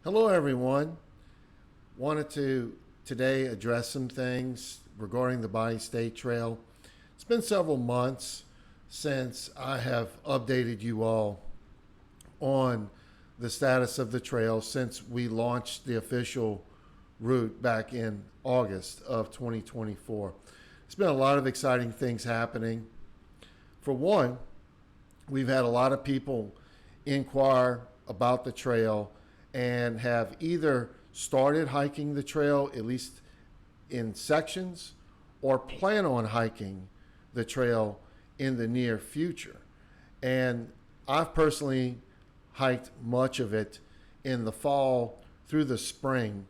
Hello, everyone. Wanted to today address some things regarding the BSTA Trail. It's been several months since I have updated you all on the status of the trail since we launched the official route back in August of 2024. It's been a lot of exciting things happening. For one, we've had a lot of people inquire about the trail and have either started hiking the trail, at least in sections, or plan on hiking the trail in the near future. And I've personally hiked much of it in the fall through the spring,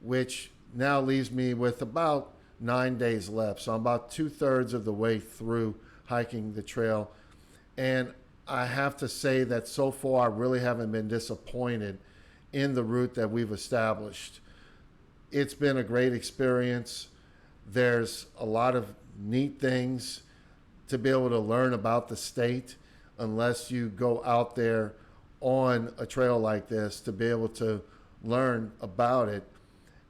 which now leaves me with about 9 days left. So I'm about 2/3 of the way through hiking the trail. And I have to say that so far I really haven't been disappointed in the route that we've established. It's been a great experience. There's a lot of neat things to be able to learn about the state unless you go out there on a trail like this to be able to learn about it.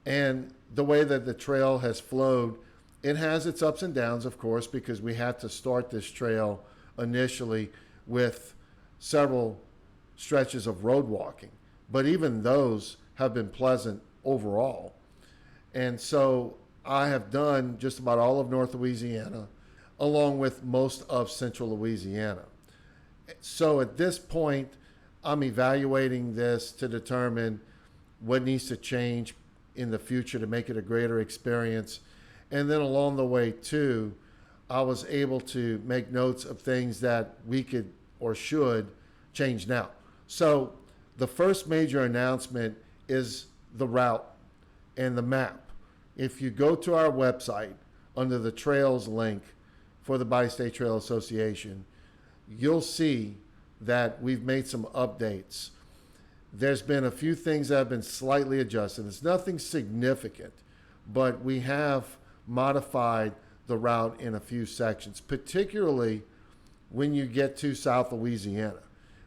And the way that the trail has flowed, it has its ups and downs, of course, because we had to start this trail initially with several stretches of road walking. But even those have been pleasant overall. And so I have done just about all of North Louisiana, along with most of Central Louisiana. So at this point, I'm evaluating this to determine what needs to change in the future to make it a greater experience. And then along the way, too, I was able to make notes of things that we could or should change now. So the first major announcement is the route and the map. If you go to our website under the trails link for the Bi-State Trail Association, you'll see that we've made some updates. There's been a few things that have been slightly adjusted. It's nothing significant, but we have modified the route in a few sections, particularly when you get to South Louisiana.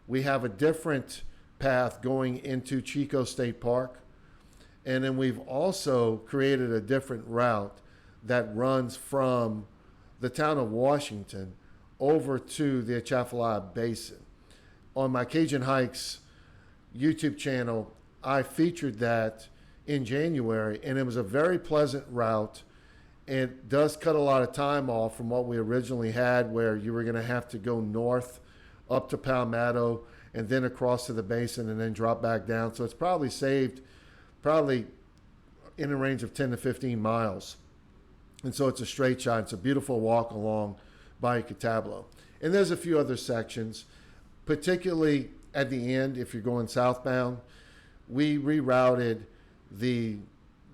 We have a different path going into Chico State Park, and then we've also created a different route that runs from the town of Washington over to the Atchafalaya Basin. On my Cajun Hikes YouTube channel, I featured that in January, and it was a very pleasant route. It does cut a lot of time off from what we originally had, where you were going to have to go north up to Palmetto and then across to the basin and then drop back down. So it's probably saved in a range of 10 to 15 miles. And so it's a straight shot. It's a beautiful walk along Bayou Catablo. And there's a few other sections, particularly at the end, if you're going southbound. We rerouted the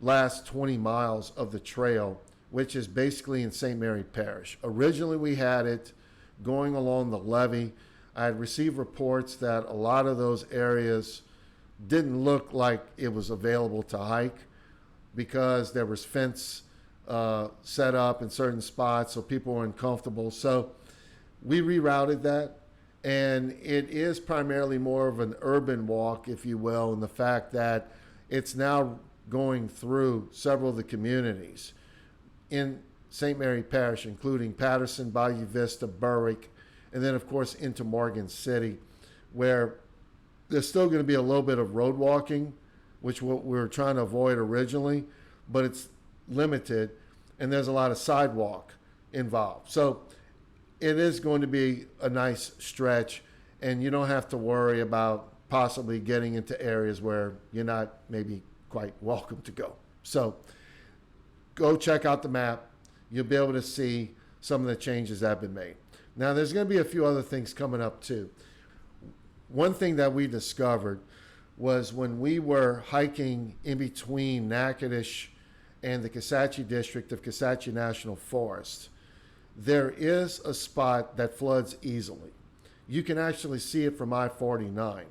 last 20 miles of the trail, which is basically in St. Mary Parish. Originally, we had it going along the levee. I had received reports that a lot of those areas didn't look like it was available to hike because there was fence set up in certain spots, so people were uncomfortable. So we rerouted that, and it is primarily more of an urban walk, if you will, in the fact that it's now going through several of the communities in St. Mary Parish, including Patterson, Bayou Vista, Berwick, and then, of course, into Morgan City, where there's still going to be a little bit of road walking, which what we were trying to avoid originally, but it's limited, and there's a lot of sidewalk involved. So it is going to be a nice stretch, and you don't have to worry about possibly getting into areas where you're not maybe quite welcome to go. So go check out the map. You'll be able to see some of the changes that have been made. Now, there's going to be a few other things coming up, too. One thing that we discovered was when we were hiking in between Natchitoches and the Kisatchie district of Kisatchie National Forest, there is a spot that floods easily. You can actually see it from I-49.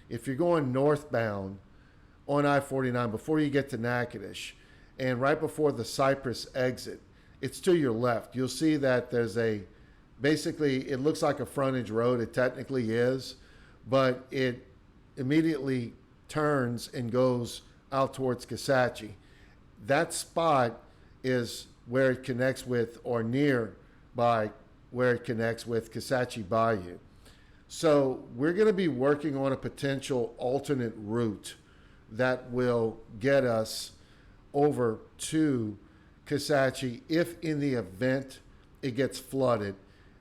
If you're going northbound on I-49 before you get to Natchitoches, and right before the Cypress exit, it's to your left. You'll see that there's basically, it looks like a frontage road. It technically is, but it immediately turns and goes out towards Kisatchie. That spot is where it connects with, or near by where it connects with Kisatchie Bayou. So we're going to be working on a potential alternate route that will get us over to Kisatchie if in the event it gets flooded,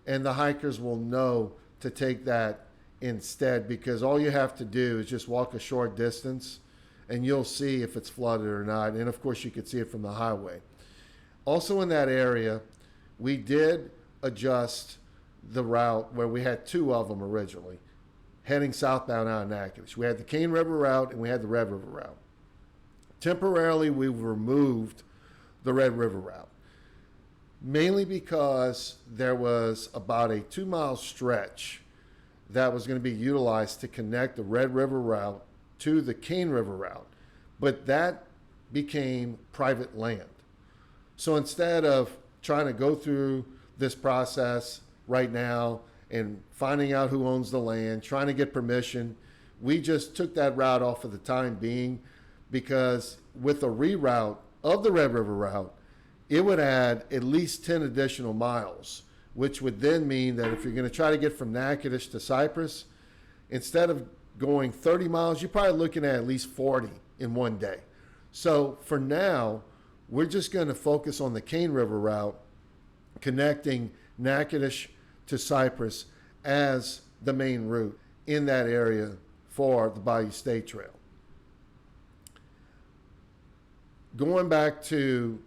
and the hikers will know to take that instead, because all you have to do is just walk a short distance and you'll see if it's flooded or not. And of course you could see it from the highway. Also in that area, we did adjust the route where we had two of them originally, heading southbound out of Natchitoches. We had the Cane River route and we had the Red River route. Temporarily, we removed the Red River route, mainly because there was about a 2-mile stretch that was going to be utilized to connect the Red River route to the Cane River route, but that became private land. So instead of trying to go through this process right now and finding out who owns the land, trying to get permission, we just took that route off for the time being, because with a reroute of the Red River route, it would add at least 10 additional miles, which would then mean that if you're going to try to get from Natchitoches to Cypress, instead of going 30 miles, you're probably looking at least 40 in one day. So for now, we're just going to focus on the Cane River route, connecting Natchitoches to Cypress as the main route in that area for the Bayou State Trail. Going back to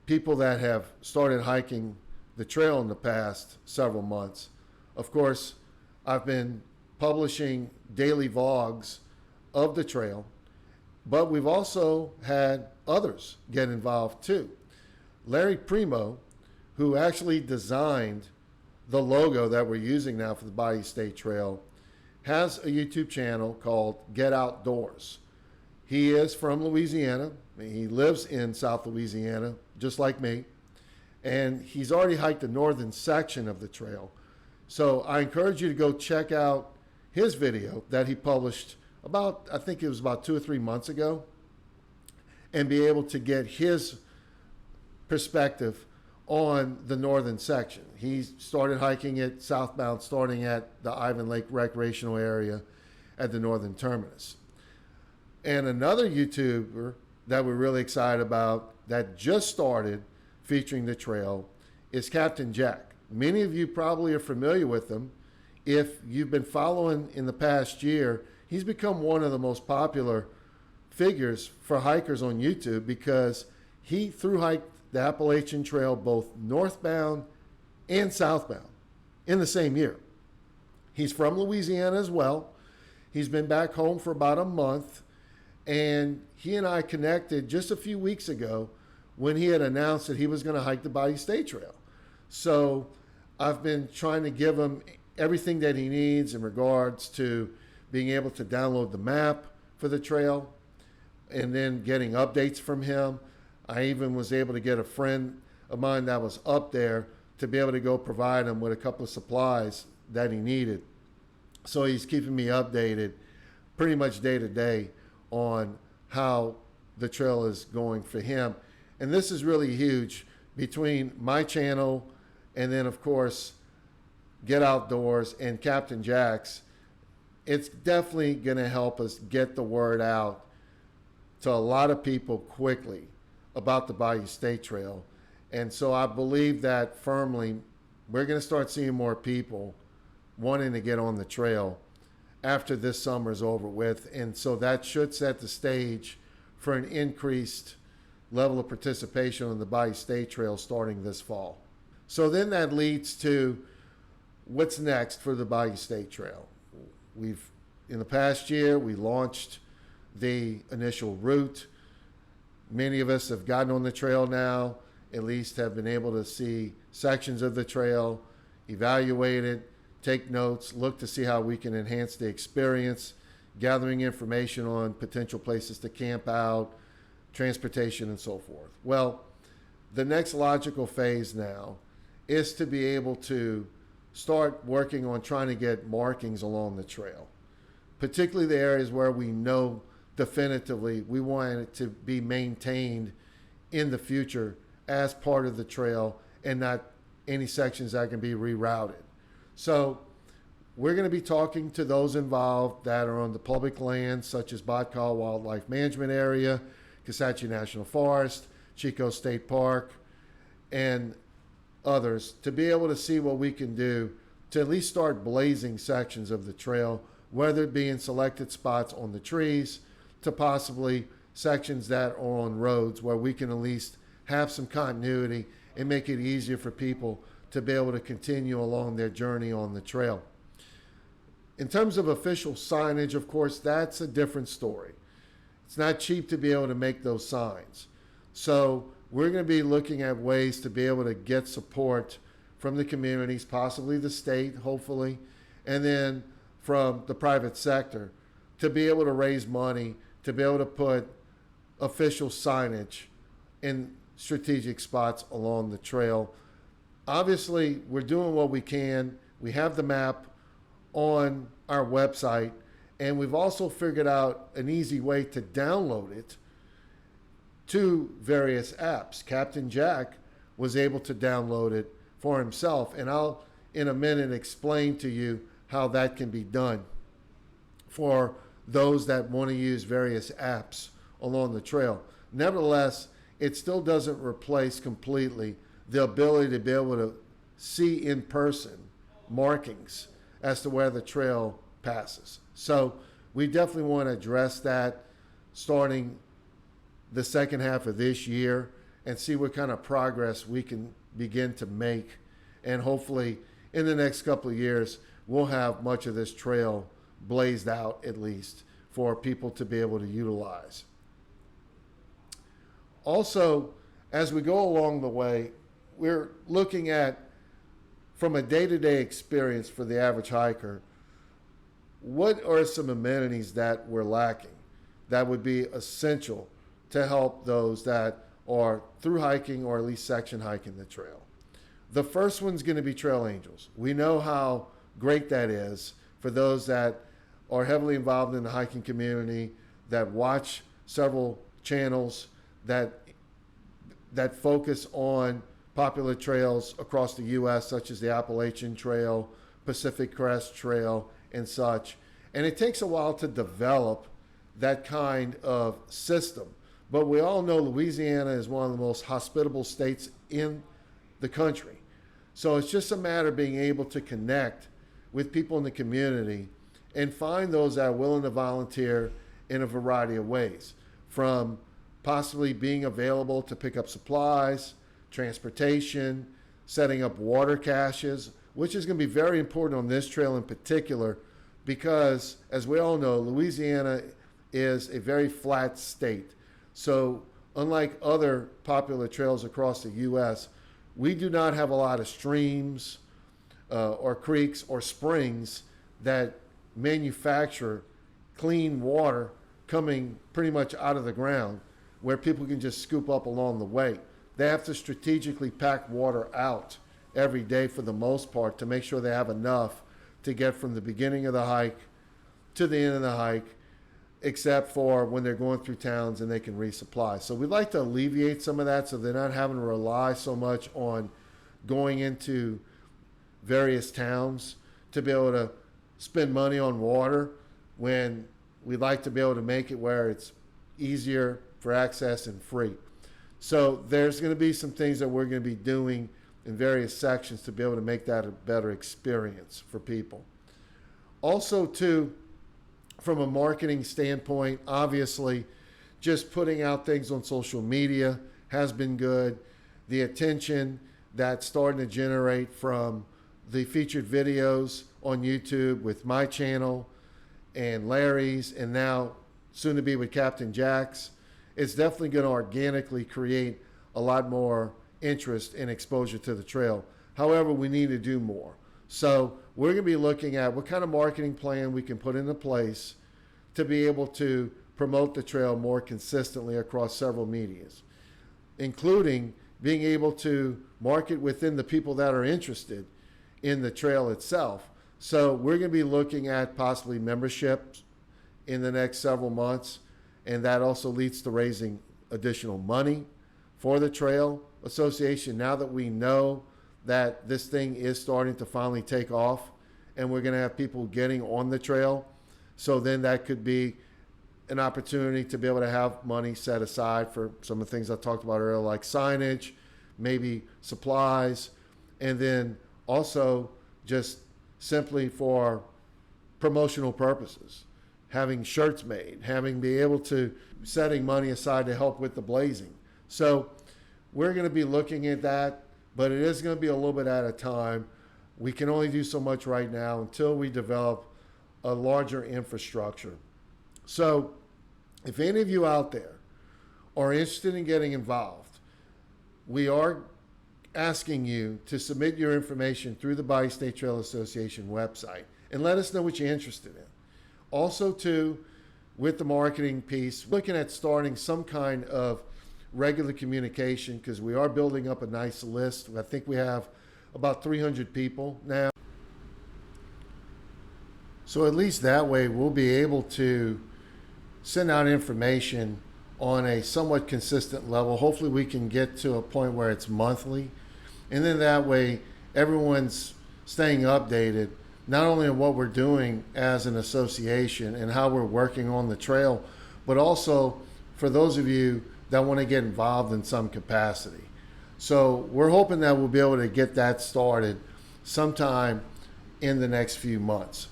people that have started hiking the trail in the past several months, of course, I've been publishing daily vlogs of the trail, but we've also had others get involved too. Larry Primo, who actually designed the logo that we're using now for the Bayou State Trail, has a YouTube channel called Get Outdoors. He is from Louisiana. He lives in South Louisiana, just like me. And he's already hiked the northern section of the trail. So I encourage you to go check out his video that he published about, I think it was about 2 or 3 months ago, and be able to get his perspective on the northern section. He started hiking it southbound, starting at the Ivan Lake Recreational Area at the northern terminus. And another YouTuber that we're really excited about that just started featuring the trail is Captain Jack. Many of you probably are familiar with him. If you've been following in the past year, he's become one of the most popular figures for hikers on YouTube, because he thru-hiked the Appalachian Trail both northbound and southbound in the same year. He's from Louisiana as well. He's been back home for about a month, and he and I connected just a few weeks ago when he had announced that he was going to hike the Bayou State Trail. So I've been trying to give him everything that he needs in regards to being able to download the map for the trail and then getting updates from him. I even was able to get a friend of mine that was up there to be able to go provide him with a couple of supplies that he needed. So he's keeping me updated pretty much day to day on how the trail is going for him. And this is really huge between my channel and then, of course, Get Outdoors and Captain Jack's. It's definitely going to help us get the word out to a lot of people quickly about the Bayou State Trail. And so I believe that firmly we're going to start seeing more people wanting to get on the trail after this summer's over with. And so that should set the stage for an increased level of participation on the Bayou State Trail starting this fall. So then that leads to what's next for the Bayou State Trail. In the past year, we launched the initial route. Many of us have gotten on the trail now, at least have been able to see sections of the trail, evaluate it, take notes, look to see how we can enhance the experience, gathering information on potential places to camp out, transportation, and so forth. Well, the next logical phase now is to be able to start working on trying to get markings along the trail. particularly the areas where we know definitively we want it to be maintained in the future as part of the trail and not any sections that can be rerouted. So we're going to be talking to those involved that are on the public lands, such as Botcal Wildlife Management Area, Kisatchie National Forest, Chico State Park, and others, to be able to see what we can do to at least start blazing sections of the trail, whether it be in selected spots on the trees to possibly sections that are on roads where we can at least have some continuity and make it easier for people to be able to continue along their journey on the trail. In terms of official signage, of course, that's a different story. It's not cheap to be able to make those signs. So we're going to be looking at ways to be able to get support from the communities, possibly the state, hopefully, and then from the private sector to be able to raise money, to be able to put official signage in strategic spots along the trail. Obviously, we're doing what we can. We have the map on our website, and we've also figured out an easy way to download it to various apps. Captain Jack was able to download it for himself, and I'll in a minute explain to you how that can be done for those that want to use various apps along the trail. Nevertheless, it still doesn't replace completely the ability to be able to see in person markings as to where the trail passes. So we definitely want to address that starting the second half of this year and see what kind of progress we can begin to make. And hopefully in the next couple of years, we'll have much of this trail blazed out, at least for people to be able to utilize. Also, as we go along the way, we're looking at, from a day-to-day experience for the average hiker, what are some amenities that we're lacking that would be essential to help those that are through hiking or at least section hiking the trail. The first one's going to be trail angels. We know how great that is for those that are heavily involved in the hiking community, that watch several channels that focus on popular trails across the U.S., such as the Appalachian Trail, Pacific Crest Trail, and such. And it takes a while to develop that kind of system. But we all know Louisiana is one of the most hospitable states in the country. So it's just a matter of being able to connect with people in the community and find those that are willing to volunteer in a variety of ways, from possibly being available to pick up supplies, transportation, setting up water caches, which is going to be very important on this trail in particular because, as we all know, Louisiana is a very flat state. So unlike other popular trails across the U.S., we do not have a lot of streams or creeks or springs that manufacture clean water coming pretty much out of the ground where people can just scoop up along the way. They have to strategically pack water out every day for the most part to make sure they have enough to get from the beginning of the hike to the end of the hike, except for when they're going through towns and they can resupply. So we'd like to alleviate some of that so they're not having to rely so much on going into various towns to be able to spend money on water when we'd like to be able to make it where it's easier for access and free. So there's going to be some things that we're going to be doing in various sections to be able to make that a better experience for people. Also, too, from a marketing standpoint, obviously, just putting out things on social media has been good. The attention that's starting to generate from the featured videos on YouTube with my channel and Larry's, and now soon to be with Captain Jack's, it's definitely going to organically create a lot more interest and exposure to the trail. However, we need to do more. So we're going to be looking at what kind of marketing plan we can put into place to be able to promote the trail more consistently across several medias, including being able to market within the people that are interested in the trail itself. So we're going to be looking at possibly membership in the next several months. And that also leads to raising additional money for the Trail Association. Now that we know that this thing is starting to finally take off and we're going to have people getting on the trail, so then that could be an opportunity to be able to have money set aside for some of the things I talked about earlier, like signage, maybe supplies, and then also just simply for promotional purposes, having shirts made, be able to setting money aside to help with the blazing. So we're going to be looking at that, but it is going to be a little bit at a time. We can only do so much right now until we develop a larger infrastructure. So if any of you out there are interested in getting involved, we are asking you to submit your information through the Bi-State Trail Association website and let us know what you're interested in. Also, too, with the marketing piece, looking at starting some kind of regular communication, because we are building up a nice list. I think we have about 300 people now. So at least that way we'll be able to send out information on a somewhat consistent level. Hopefully we can get to a point where it's monthly. And then that way everyone's staying updated, not only on what we're doing as an association and how we're working on the trail, but also for those of you that want to get involved in some capacity. So we're hoping that we'll be able to get that started sometime in the next few months.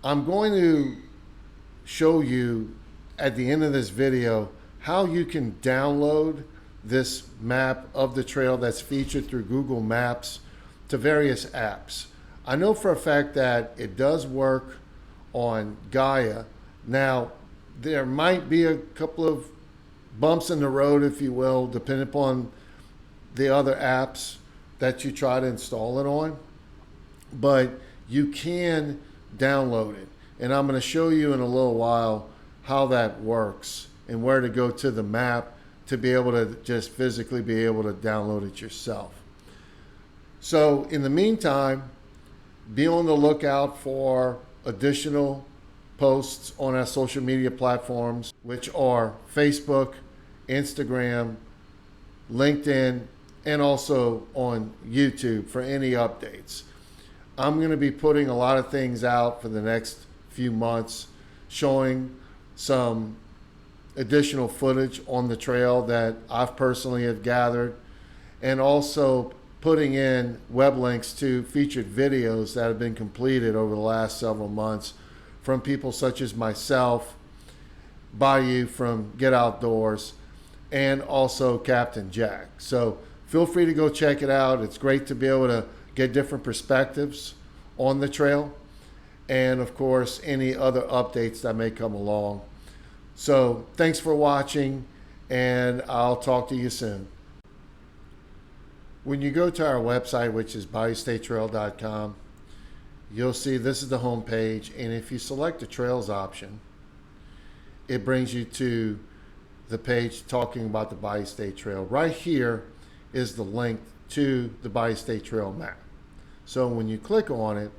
I'm going to show you at the end of this video how you can download this map of the trail that's featured through Google Maps to various apps. I know for a fact that it does work on Gaia. Now, there might be a couple of bumps in the road, if you will, depending upon the other apps that you try to install it on, but you can download it. And I'm going to show you in a little while how that works and where to go to the map to be able to just physically be able to download it yourself. So in the meantime, be on the lookout for additional posts on our social media platforms, which are Facebook, Instagram, LinkedIn, and also on YouTube for any updates. I'm going to be putting a lot of things out for the next few months, showing some additional footage on the trail that I've personally have gathered, and also putting in web links to featured videos that have been completed over the last several months from people such as myself, Bayou from Get Outdoors, and also Captain Jack. So feel free to go check it out. It's great to be able to get different perspectives on the trail, and of course any other updates that may come along. So thanks for watching, and I'll talk to you soon. When you go to our website, which is BioStateTrail.com, you'll see this is the home page, and if you select the trails option, it brings you to the page talking about the Bayou State Trail. Right here is the link to the Bayou State Trail map. So when you click on it,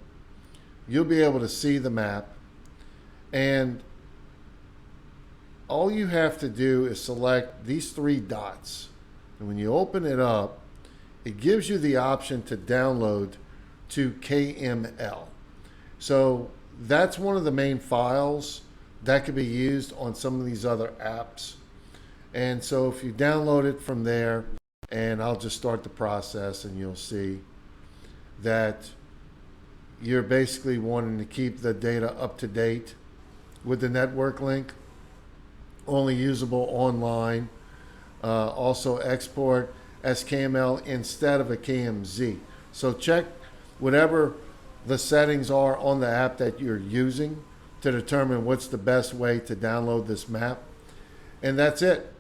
you'll be able to see the map, and all you have to do is select these three dots. And when you open it up, it gives you the option to download to KML. So that's one of the main files that could be used on some of these other apps. And so if you download it from there, and I'll just start the process, and you'll see that you're basically wanting to keep the data up to date with the network link, only usable online, also export as KML instead of a KMZ. So check whatever the settings are on the app that you're using to determine what's the best way to download this map. And that's it.